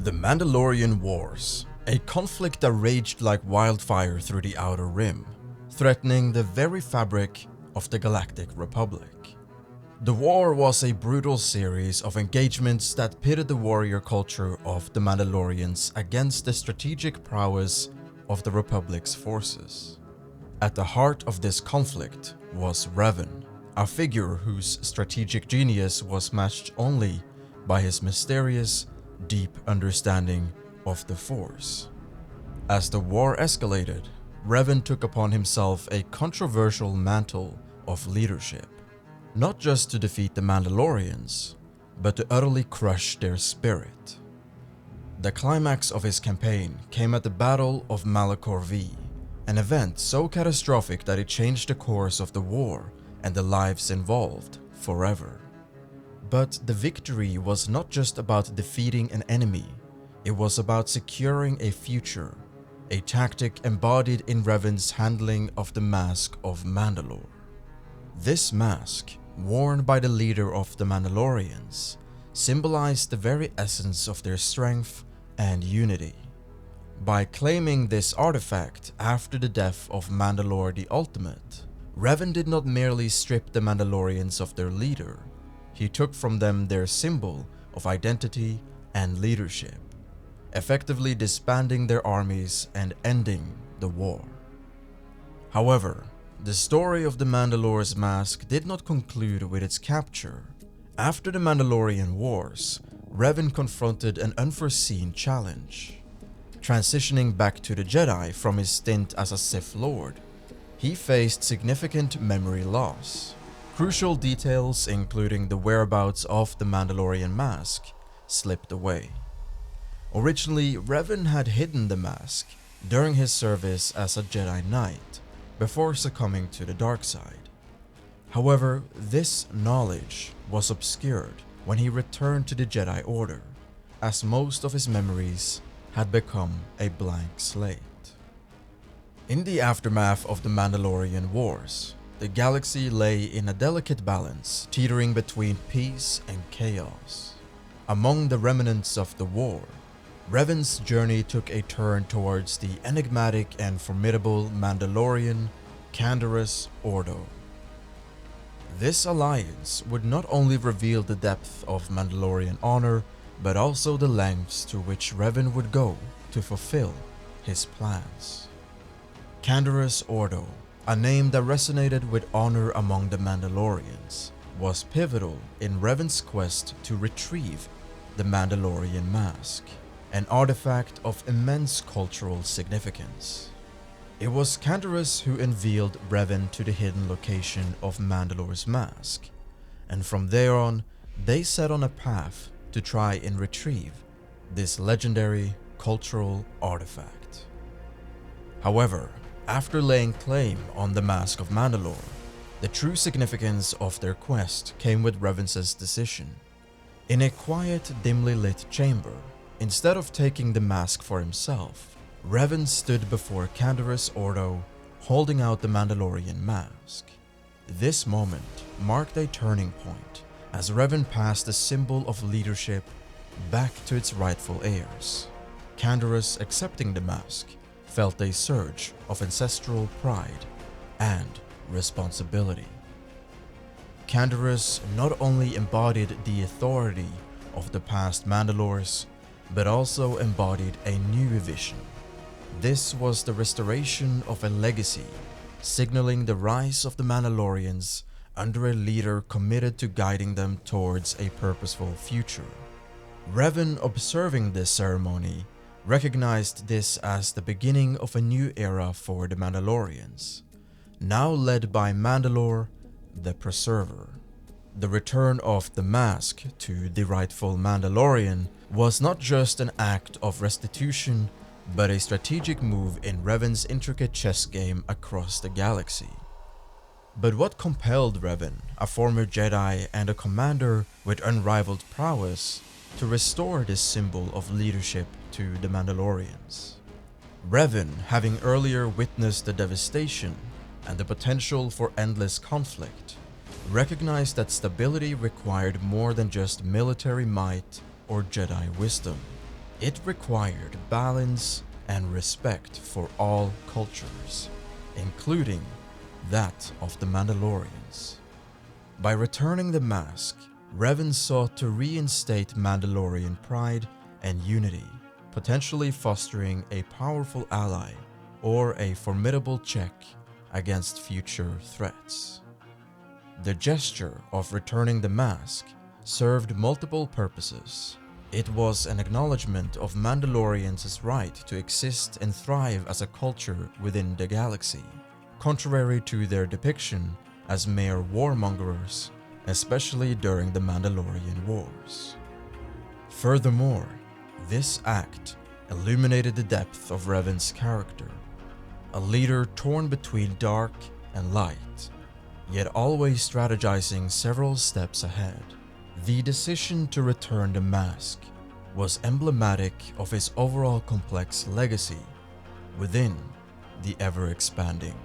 The Mandalorian Wars, a conflict that raged like wildfire through the Outer Rim, threatening the very fabric of the Galactic Republic. The war was a brutal series of engagements that pitted the warrior culture of the Mandalorians against the strategic prowess of the Republic's forces. At the heart of this conflict was Revan, a figure whose strategic genius was matched only by his mysterious, deep understanding of the Force. As the war escalated, Revan took upon himself a controversial mantle of leadership, not just to defeat the Mandalorians, but to utterly crush their spirit. The climax of his campaign came at the Battle of Malachor V, an event so catastrophic that it changed the course of the war and the lives involved forever. But the victory was not just about defeating an enemy, it was about securing a future, a tactic embodied in Revan's handling of the Mask of Mandalore. This mask, worn by the leader of the Mandalorians, symbolized the very essence of their strength and unity. By claiming this artifact after the death of Mandalore the Ultimate, Revan did not merely strip the Mandalorians of their leader, he took from them their symbol of identity and leadership, effectively disbanding their armies and ending the war. However, the story of the Mandalore's mask did not conclude with its capture. After the Mandalorian Wars, Revan confronted an unforeseen challenge. Transitioning back to the Jedi from his stint as a Sith Lord, he faced significant memory loss. Crucial details, including the whereabouts of the Mandalorian mask, slipped away. Originally, Revan had hidden the mask during his service as a Jedi Knight, before succumbing to the dark side. However, this knowledge was obscured when he returned to the Jedi Order, as most of his memories had become a blank slate. In the aftermath of the Mandalorian Wars, the galaxy lay in a delicate balance, teetering between peace and chaos. Among the remnants of the war, Revan's journey took a turn towards the enigmatic and formidable Mandalorian Canderous Ordo. This alliance would not only reveal the depth of Mandalorian honor, but also the lengths to which Revan would go to fulfill his plans. Canderous Ordo, a name that resonated with honor among the Mandalorians, was pivotal in Revan's quest to retrieve the Mandalorian mask, an artifact of immense cultural significance. It was Canderous who unveiled Revan to the hidden location of Mandalore's mask, and from there on, they set on a path to try and retrieve this legendary cultural artifact. However, after laying claim on the Mask of Mandalore, the true significance of their quest came with Revan's decision. In a quiet, dimly lit chamber, instead of taking the mask for himself, Revan stood before Canderous Ordo, holding out the Mandalorian mask. This moment marked a turning point as Revan passed the symbol of leadership back to its rightful heirs. Canderous, accepting the mask, felt a surge of ancestral pride and responsibility. Canderous not only embodied the authority of the past Mandalores, but also embodied a new vision. This was the restoration of a legacy, signaling the rise of the Mandalorians under a leader committed to guiding them towards a purposeful future. Revan, observing this ceremony, recognized this as the beginning of a new era for the Mandalorians, now led by Mandalore the Preserver. The return of the mask to the rightful Mandalorian was not just an act of restitution, but a strategic move in Revan's intricate chess game across the galaxy. But what compelled Revan, a former Jedi and a commander with unrivaled prowess, to restore this symbol of leadership to the Mandalorians? Revan, having earlier witnessed the devastation and the potential for endless conflict, recognized that stability required more than just military might or Jedi wisdom. It required balance and respect for all cultures, including that of the Mandalorians. By returning the mask, Revan sought to reinstate Mandalorian pride and unity, potentially fostering a powerful ally or a formidable check against future threats. The gesture of returning the mask served multiple purposes. It was an acknowledgement of Mandalorians' right to exist and thrive as a culture within the galaxy, contrary to their depiction as mere warmongers, especially during the Mandalorian Wars. Furthermore, this act illuminated the depth of Revan's character, a leader torn between dark and light, yet always strategizing several steps ahead. The decision to return the mask was emblematic of his overall complex legacy within the ever-expanding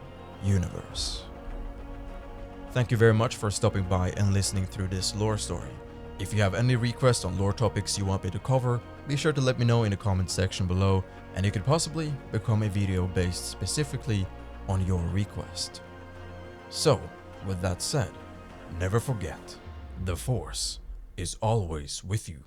universe. Thank you very much for stopping by and listening through this lore story. If you have any requests on lore topics you want me to cover, be sure to let me know in the comment section below, and it could possibly become a video based specifically on your request. So, with that said, never forget, the Force is always with you.